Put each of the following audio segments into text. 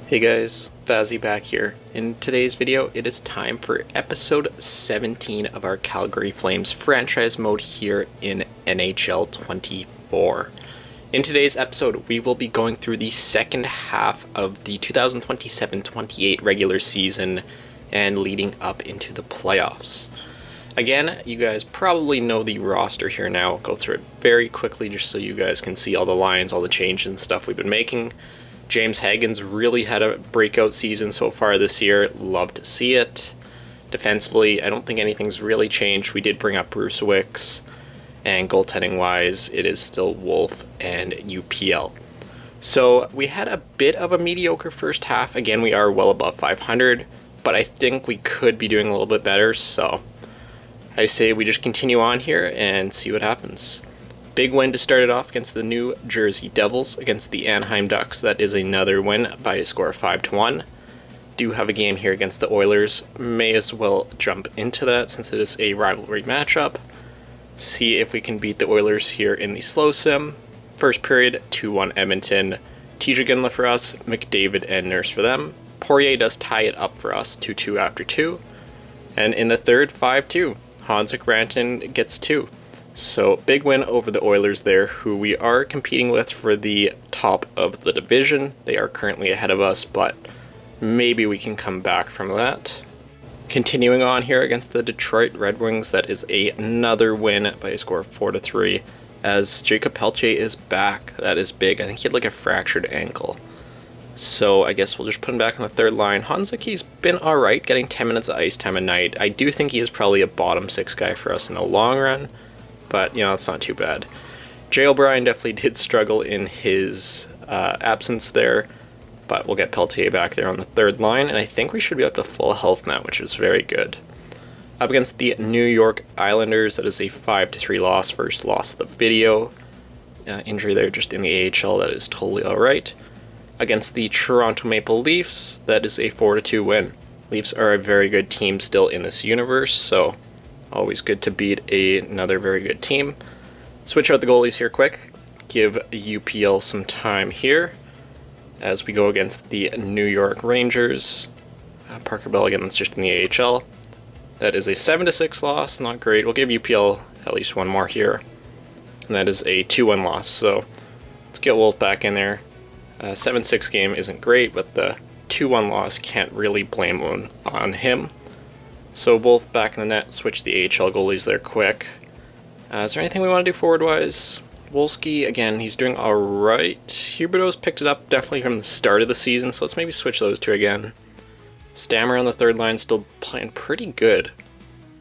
Hey guys, Vazzy back here. In today's video, it is time for episode 17 of our Calgary Flames franchise mode here in NHL 24. In today's episode, we will be going through the second half of the 2027-28 regular season and leading up into the playoffs. Again, you guys probably know the roster here now. I'll go through it very quickly just so you guys can see all the lines, all the changes and stuff we've been making. James Hagen's really had a breakout season so far this year. Love to see it. Defensively, I don't think anything's really changed. We did bring up Bruce Wicks, and goaltending-wise, it is still Wolf and UPL. So we had a bit of a mediocre first half. Again, we are well above 500, but I think we could be doing a little bit better, so I say we just continue on here and see what happens. Big win to start it off against the New Jersey Devils against the Anaheim Ducks. That is another win by a score of 5-1. Do have a game here against the Oilers. May as well jump into that since it is a rivalry matchup. See if we can beat the Oilers here in the slow sim. First period, 2-1 Edmonton. TJ Ginla for us, McDavid and Nurse for them. Poirier does tie it up for us, 2-2 after 2. And in the third, 5-2. Hanzik Rantanen gets 2. So big win over the Oilers there, who we are competing with for the top of the division. They are currently ahead of us, but maybe we can come back from that. Continuing on here against the Detroit Red Wings, that is another win by a score of 4-3, as Jacob Pelche is back. That is big. I think he had like a fractured ankle. So I guess we'll just put him back on the third line. Hanzik, he's been alright, getting 10 minutes of ice time a night. I do think he is probably a bottom 6 guy for us in the long run. But, you know, it's not too bad. Jay O'Brien definitely did struggle in his absence there, but we'll get Peltier back there on the third line, and I think we should be up to full health now, which is very good. Up against the New York Islanders, that is a 5-3 loss, first loss of the video. Injury there just in the AHL, that is totally alright. Against the Toronto Maple Leafs, that is a 4-2 win. Leafs are a very good team still in this universe, so always good to beat another very good team. Switch out the goalies here quick. Give UPL some time here as we go against the New York Rangers. Parker Bell again, that's just in the AHL. That is a 7-6 loss, not great. We'll give UPL at least one more here. And that is a 2-1 loss, so let's get Wolf back in there. 7-6 game isn't great, but the 2-1 loss can't really blame on him. So Wolf back in the net, switch the AHL goalies there quick. Is there anything we want to do forward-wise? Wolski, again, he's doing alright. Huberdeau's picked it up definitely from the start of the season, so let's maybe switch those two again. Stammer on the third line still playing pretty good.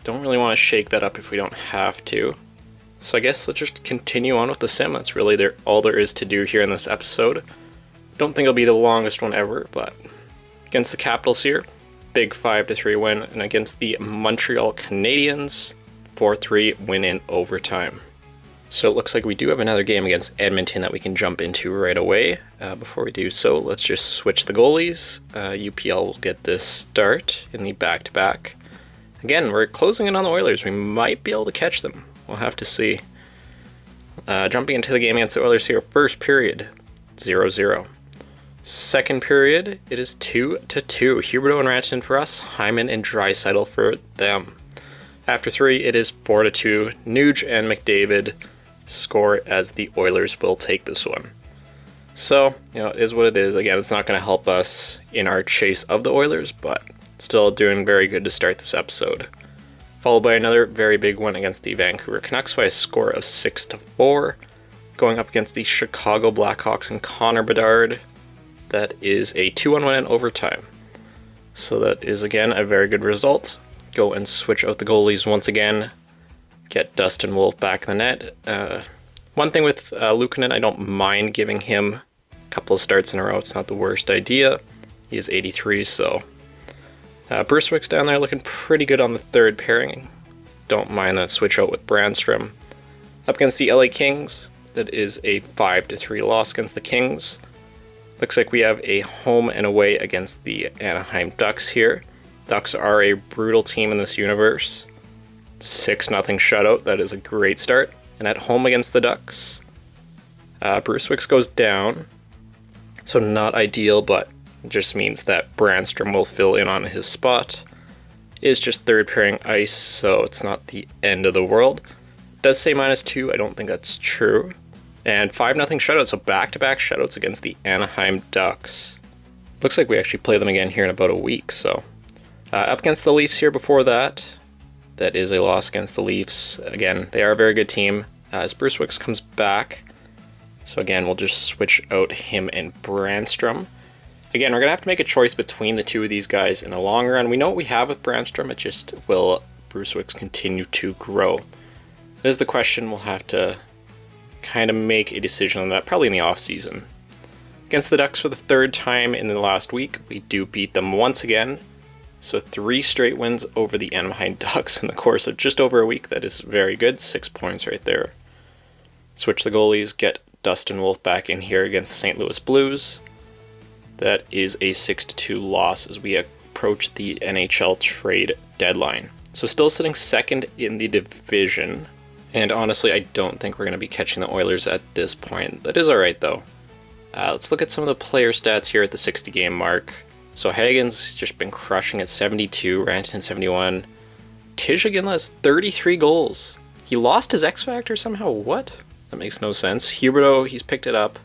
Don't really want to shake that up if we don't have to. So I guess let's just continue on with the sim. That's really all there is to do here in this episode. Don't think it'll be the longest one ever, but against the Capitals here, big 5-3 win, and against the Montreal Canadiens, 4-3 win in overtime. So it looks like we do have another game against Edmonton that we can jump into right away. Before we do so, let's just switch the goalies. UPL will get this start in the back-to-back. Again, we're closing in on the Oilers. We might be able to catch them. We'll have to see. Jumping into the game against the Oilers here, first period, 0-0. Second period, it is 2-2. Huberdeau and Rantanen for us, Hyman and Draisaitl for them. After 3, it is 4-2. Nuge and McDavid score as the Oilers will take this one. So, you know, it is what it is. Again, it's not going to help us in our chase of the Oilers, but still doing very good to start this episode. Followed by another very big one against the Vancouver Canucks by a score of 6-4. Going up against the Chicago Blackhawks and Connor Bedard. That is a 2-1 win in overtime. So that is, again, a very good result. Go and switch out the goalies once again. Get Dustin Wolf back in the net. One thing with Luukkonen, I don't mind giving him a couple of starts in a row. It's not the worst idea. He is 83, so... Bruce Wicks down there looking pretty good on the third pairing. Don't mind that switch out with Brandstrom. Up against the LA Kings, that is a 5-3 loss against the Kings. Looks like we have a home and away against the Anaheim Ducks here. Ducks are a brutal team in this universe. 6-0 shutout, that is a great start. And at home against the Ducks, Bruce Wicks goes down. So not ideal, but It just means that Brandstrom will fill in on his spot. It is just third pairing ice, so it's not the end of the world. It does say -2, I don't think that's true. And 5-0 shutout, so back-to-back shutouts against the Anaheim Ducks. Looks like we actually play them again here in about a week, so. Up against the Leafs here before that. That is a loss against the Leafs. Again, they are a very good team. As Bruce Wicks comes back. So again, we'll just switch out him and Brandstrom. Again, we're going to have to make a choice between the two of these guys in the long run. We know what we have with Brandstrom, it just will Bruce Wicks continue to grow? That is the question. We'll have to kind of make a decision on that, probably in the offseason. Against the Ducks for the third time in the last week, we do beat them once again. So 3 straight wins over the Anaheim Ducks in the course of just over a week. That is very good. 6 points right there. Switch the goalies, get Dustin Wolf back in here against the St. Louis Blues. That is a 6-2 loss as we approach the NHL trade deadline. So still sitting second in the division. And honestly, I don't think we're going to be catching the Oilers at this point. That is alright though. Let's look at some of the player stats here at the 60-game mark. So Hagen's just been crushing at 72, Rantanen 71. Tishigin has 33 goals. He lost his X Factor somehow? What? That makes no sense. Huberdeau, he's picked it up.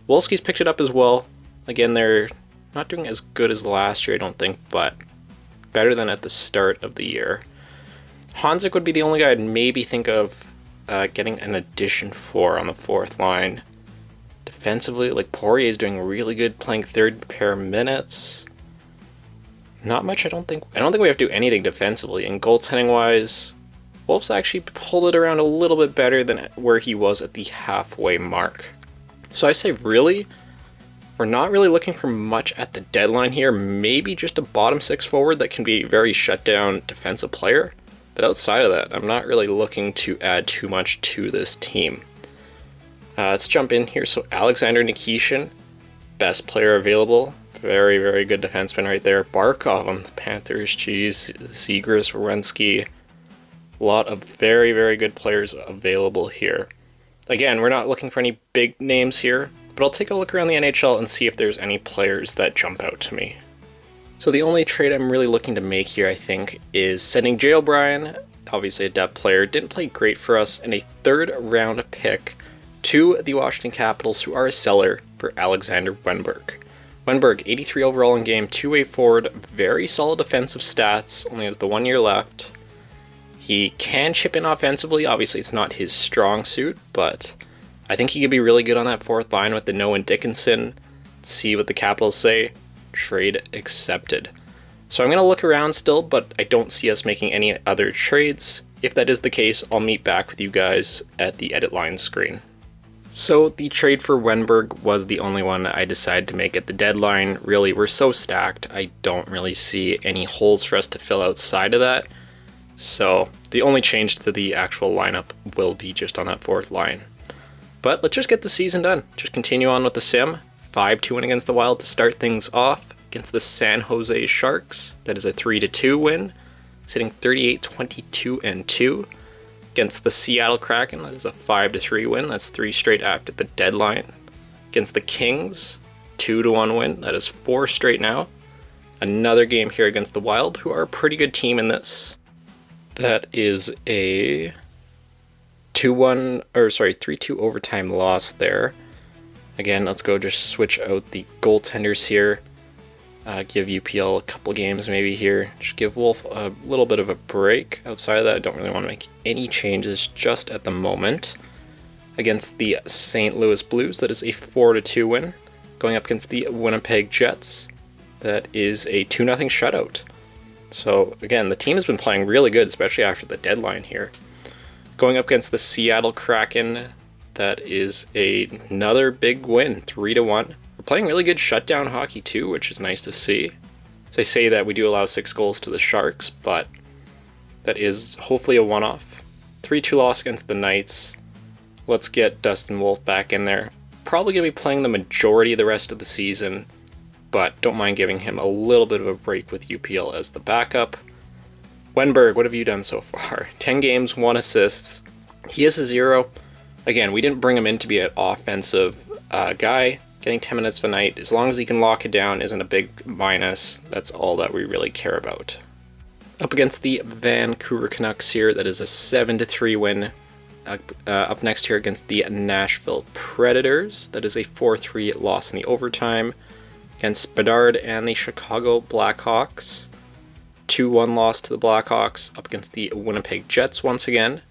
Wolski's picked it up as well. Again, they're not doing as good as last year, I don't think, but better than at the start of the year. Hanzik would be the only guy I'd maybe think of getting an addition for on the fourth line. Defensively, like Poirier is doing really good, playing third pair minutes. Not much, I don't think we have to do anything defensively. And goaltending wise, Wolf's actually pulled it around a little bit better than where he was at the halfway mark. So I say really, we're not really looking for much at the deadline here. Maybe just a bottom 6 forward that can be a very shutdown defensive player. But outside of that, I'm not really looking to add too much to this team. Let's jump in here. So Alexander Nikishin, best player available. Very, very good defenseman right there. Barkov on the Panthers, geez. Zegras, Werenski. A lot of very, very good players available here. Again, we're not looking for any big names here, but I'll take a look around the NHL and see if there's any players that jump out to me. So the only trade I'm really looking to make here, I think, is sending Jay O'Brien, obviously a depth player, didn't play great for us, and a 3rd round pick to the Washington Capitals, who are a seller, for Alexander Wennberg. Wennberg, 83 overall in game, 2-way forward, very solid defensive stats, only has the 1 year left. He can chip in offensively, obviously it's not his strong suit, but I think he could be really good on that fourth line with the Noah Dickinson. See what the Capitals say. Trade accepted. So I'm going to look around still, but I don't see us making any other trades. If that is the case, I'll meet back with you guys at the edit line screen. So the trade for Wennberg was the only one I decided to make at the deadline. Really, we're so stacked, I don't really see any holes for us to fill outside of that. So the only change to the actual lineup will be just on that fourth line. But let's just get the season done. Just continue on with the sim. 5-2 win against the Wild to start things off against the San Jose Sharks. That is a 3-2 win, sitting 38-22-2. Against the Seattle Kraken, that is a 5-3 win. That's 3 straight after the deadline. Against the Kings, 2-1 win. That is 4 straight now. Another game here against the Wild, who are a pretty good team in this. That is a 3-2 overtime loss there. Again, let's go just switch out the goaltenders here. Give UPL a couple games maybe here. Just give Wolf a little bit of a break. Outside of that, I don't really want to make any changes just at the moment. Against the St. Louis Blues, that is a 4-2 win. Going up against the Winnipeg Jets, that is a 2-0 shutout. So again, the team has been playing really good, especially after the deadline here. Going up against the Seattle Kraken, that is another big win, 3-1. We're playing really good shutdown hockey too, which is nice to see. As I say that, we do allow 6 goals to the Sharks, but that is hopefully a one-off. 3-2 loss against the Knights. Let's get Dustin Wolf back in there. Probably going to be playing the majority of the rest of the season, but don't mind giving him a little bit of a break with UPL as the backup. Wennberg, what have you done so far? 10 games, 1 assist. He is a 0. Again, we didn't bring him in to be an offensive guy. Getting 10 minutes of a night, as long as he can lock it down, isn't a big minus. That's all that we really care about. Up against the Vancouver Canucks here, that is a 7-3 win. Up next here against the Nashville Predators, that is a 4-3 loss in the overtime. Against Bedard and the Chicago Blackhawks, 2-1 loss to the Blackhawks. Up against the Winnipeg Jets once again.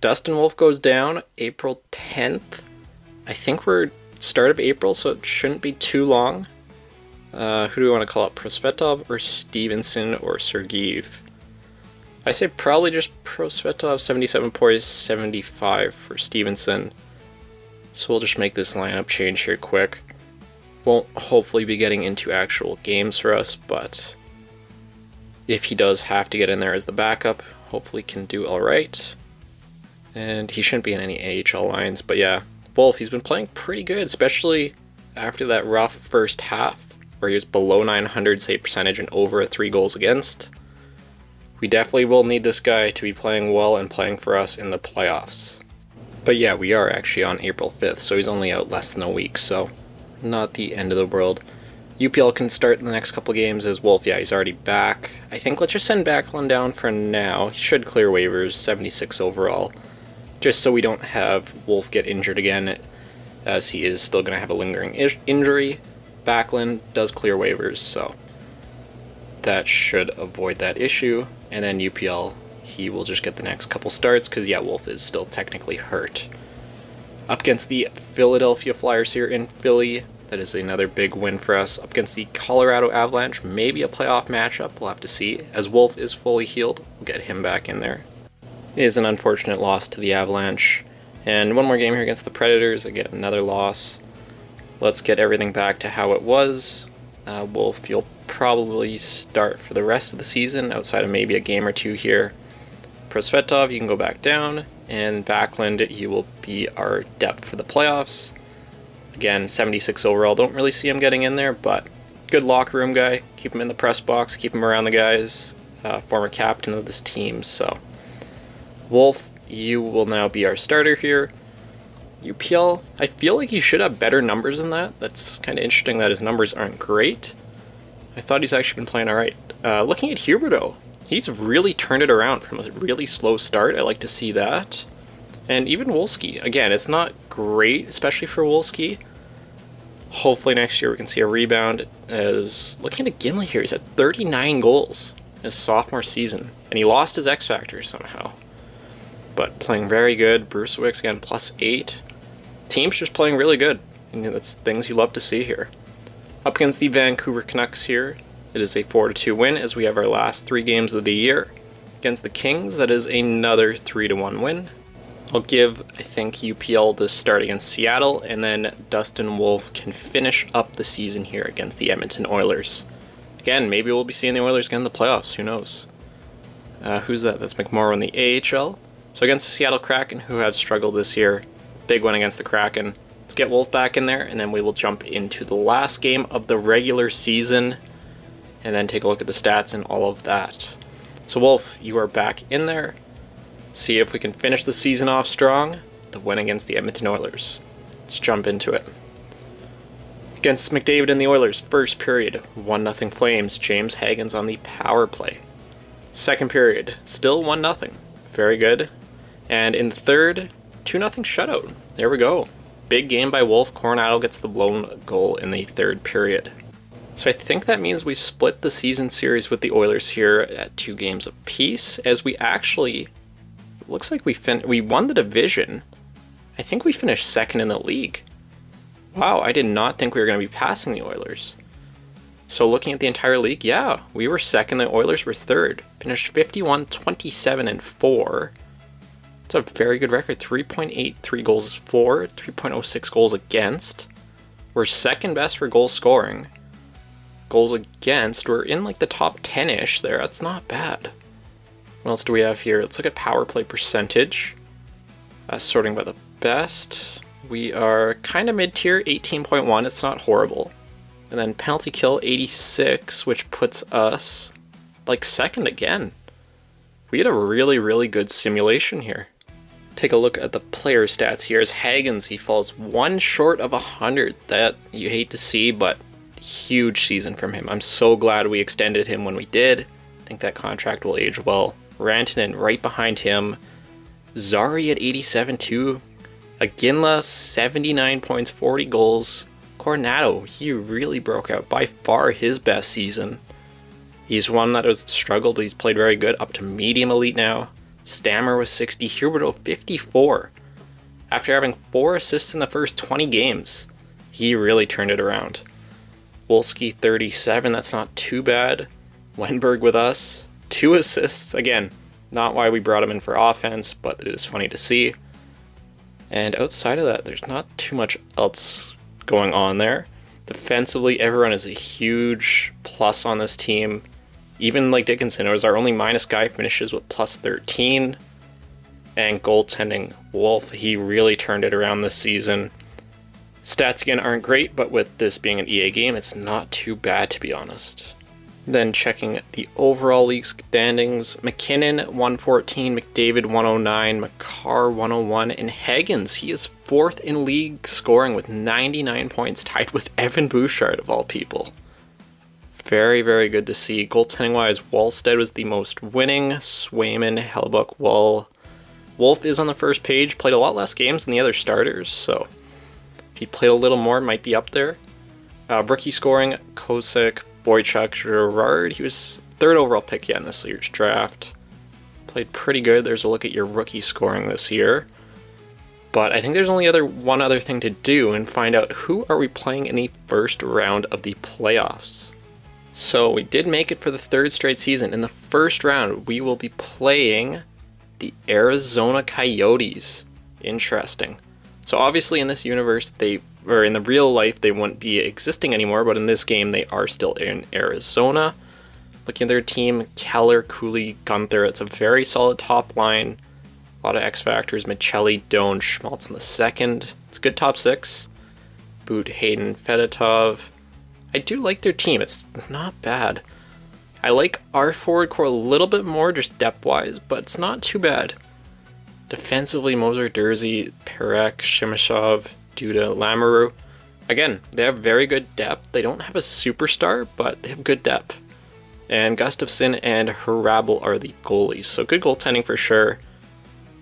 Dustin Wolf goes down April 10th. I think we're start of April, so it shouldn't be too long. Who do we want to call up? Prosvetov or Stevenson or Sergeev? I say probably just Prosvetov, 77 points, 75 for Stevenson. So we'll just make this lineup change here quick. Won't hopefully be getting into actual games for us, but if he does have to get in there as the backup, hopefully can do alright. And he shouldn't be in any AHL lines, but yeah, Wolf, he's been playing pretty good, especially after that rough first half where he was below 900 save percentage and over a 3 goals against. We definitely will need this guy to be playing well and playing for us in the playoffs. But yeah, we are actually on April 5th, so he's only out less than a week, so not the end of the world. UPL can start in the next couple games as Wolf. Yeah, he's already back. I think let's just send Backlund down for now. He should clear waivers, 76 overall. Just so we don't have Wolf get injured again, as he is still going to have a lingering injury. Backlund does clear waivers, so that should avoid that issue. And then UPL, he will just get the next couple starts, because yeah, Wolf is still technically hurt. Up against the Philadelphia Flyers here in Philly, that is another big win for us. Up against the Colorado Avalanche, maybe a playoff matchup, we'll have to see. As Wolf is fully healed, we'll get him back in there. It is an unfortunate loss to the Avalanche. And one more game here against the Predators, again, another loss. Let's get everything back to how it was. Wolf, you'll probably start for the rest of the season, outside of maybe a game or two here. Prosvetov, you can go back down, and Backlund, you will be our depth for the playoffs. Again, 76 overall, don't really see him getting in there, but good locker room guy. Keep him in the press box, keep him around the guys. Former captain of this team, so Wolf, you will now be our starter here. UPL, I feel like he should have better numbers than that. That's kind of interesting that his numbers aren't great. I thought he's actually been playing alright. Looking at Huberdeau, he's really turned it around from a really slow start. I like to see that. And even Wolski, again, it's not great, especially for Wolski. Hopefully next year we can see a rebound. As looking at Ginley here, he's at 39 goals in his sophomore season. And he lost his X Factor somehow. But playing very good. Brusewicz again, +8. Team's just playing really good. And that's things you love to see here. Up against the Vancouver Canucks here, it is a 4-2 win as we have our last 3 games of the year. Against the Kings, that is another 3-1 win. I'll give, I think, UPL the start against Seattle, and then Dustin Wolf can finish up the season here against the Edmonton Oilers. Again, maybe we'll be seeing the Oilers again in the playoffs, who knows. Who's that? That's McMorrow in the AHL. So against the Seattle Kraken, who have struggled this year, big win against the Kraken. Let's get Wolf back in there, and then we will jump into the last game of the regular season, and then take a look at the stats and all of that. So Wolf, you are back in there. See if we can finish the season off strong, the win against the Edmonton Oilers. Let's jump into it. Against McDavid and the Oilers, first period, 1-0 Flames. James Hagen's on the power play. Second period, still 1-0. Very good. And in the third, 2-0 shutout. There we go. Big game by Wolf. Coronado gets the blown goal in the third period. So I think that means we split the season series with the Oilers here at 2 games apiece, as we actually, it looks like we won the division. I think we finished second in the league. Wow, I did not think we were going to be passing the Oilers. So looking at the entire league, yeah, we were second, the Oilers were third. Finished 51, 27, and 4. It's a very good record. 3.83 goals for, 3.06 goals against. We're second best for goal scoring. Goals against, we're in like the top 10-ish there. That's not bad. What else do we have here? Let's look at power play percentage. Sorting by the best. We are kind of mid-tier, 18.1. It's not horrible. And then penalty kill, 86, which puts us like second again. We had a really, really good simulation here. Take a look at the player stats here. As Hagens, he falls one short of 100. That you hate to see, but huge season from him. I'm so glad we extended him when we did. I think that contract will age well. Rantanen right behind him. Zari at 87 too. Aginla, 79 points, 40 goals. Coronado, he really broke out. By far his best season. He's one that has struggled, but he's played very good. Up to medium elite now. Stammer was 60. Huberdeau, 54. After having 4 assists in the first 20 games, he really turned it around. Wolski, 37. That's not too bad. Wenberg with us. 2 assists. Again, not why we brought him in for offense, but it is funny to see. And outside of that, there's not too much else going on there. Defensively, everyone is a huge plus on this team. Even like Dickinson, it was our only minus guy, finishes with plus 13. And goaltending, Wolf, he really turned it around this season. Stats again aren't great, but with this being an EA game, it's not too bad to be honest. Then checking the overall league standings, McKinnon 114, McDavid 109, McCarr 101, and Hagens, he is 4th in league scoring with 99 points, tied with Evan Bouchard of all people. Very, very good to see. Goaltending wise, Wallstead was the most winning. Swayman, Hellbuck, Wall. Wolf is on the first page, played a lot less games than the other starters, so if he played a little more, might be up there. Rookie scoring, Kosick, Boychuk, Gerard. He was 3rd overall pick in this year's draft. Played pretty good. There's a look at your rookie scoring this year. But I think there's only one other thing to do and find out who are we playing in the first round of the playoffs. So we did make it for the 3rd straight season. In the first round, we will be playing the Arizona Coyotes. Interesting. So obviously in this universe, or in the real life, they wouldn't be existing anymore, but in this game, they are still in Arizona. Looking at their team, Keller, Cooley, Gunther, it's a very solid top line. A lot of X factors, Michelli, Doan, Schmaltz on the second. It's a good top 6. Boot, Hayden, Fedotov. I do like their team, it's not bad. I like our forward core a little bit more, just depth-wise, but it's not too bad. Defensively, Moser, Dursey, Perek, Shimashov, Duda, Lamoureux. Again, they have very good depth. They don't have a superstar, but they have good depth. And Gustafsson and Harabel are the goalies, so good goaltending for sure.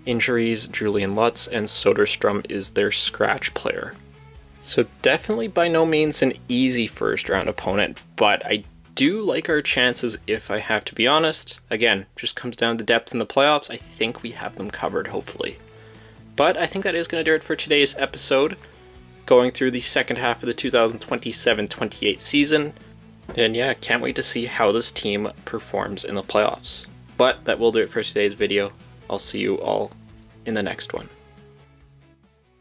Injuries, Julian Lutz and Soderstrom is their scratch player. So definitely by no means an easy first round opponent, but I do like our chances if I have to be honest. Again, just comes down to depth in the playoffs. I think we have them covered, hopefully. But I think that is going to do it for today's episode, going through the second half of the 2027-28 season. And yeah, can't wait to see how this team performs in the playoffs. But that will do it for today's video. I'll see you all in the next one.